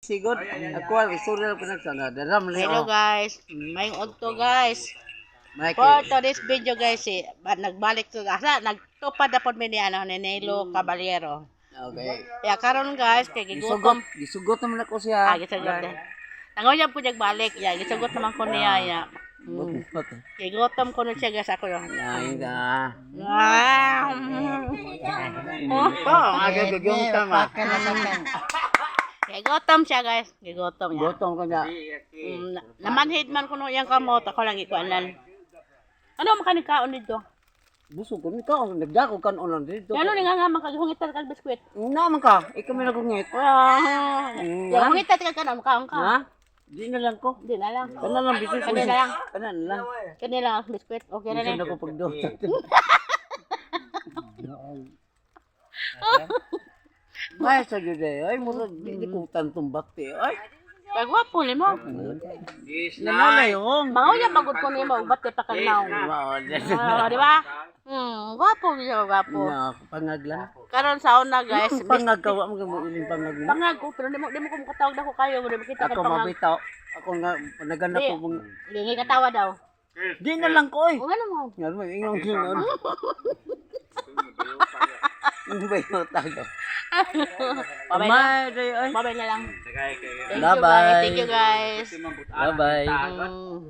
sigod. Ako ang istorya ko nagsana. Daram na Hello guys, may udto guys. Mike. For today's video guys, nagbalik to asa nagtupad na pod mi ni ano ni Nelo Caballero. Okay. Ya karon guys kay Gisugot, gigutom. gisugot naman ako siya. Gisugot din. Nangoy po balik. Ya gisugot naman ko niya ya. Gigutom ko na siya guys ako yo. Ay da. Aga yung tama. Gigutom siya guys, gigutom niya. Gotong ko na. Namanhid man kuno yang kamot ako lang ikuanan. Ano makanikaon dito? Busog ko ka nagdako kan unon dito. Ano ni nga magahungitan kag biskwit? Naman ka, ikaw may nagungit. Ya hungitan kag kanon kaon ka. Ha? Di na lang ko. Di na lang. Kana lang biskwit. Kana lang. Kana lang. Kanila ang biskwit. Okay na Hindi rin. na ko pagdot. May sa jude, ay mura di ko tantong bakti. Ay, Kagwapo ni mo. nanay yung. Mga uya pagod ko ni mo ba't pa kanaw. Di ba? Gwapo niya, gwapo. Na pangaglan. Karon sa una guys, Pangagawa mo mo iling pangaglan. pangag ko pero di mo ko makatawag na ko kayo, di mo kita Ako kag pangag. mabitaw. Ako nga naganda ko mong Lingi katawa daw. di na lang ko eh. O ano mo? Nga mo ingong gingon. Ang bayo tago. Babay na. May day ay. Babay na lang. Bye-bye. Thank you guys. Bye bye. Mm.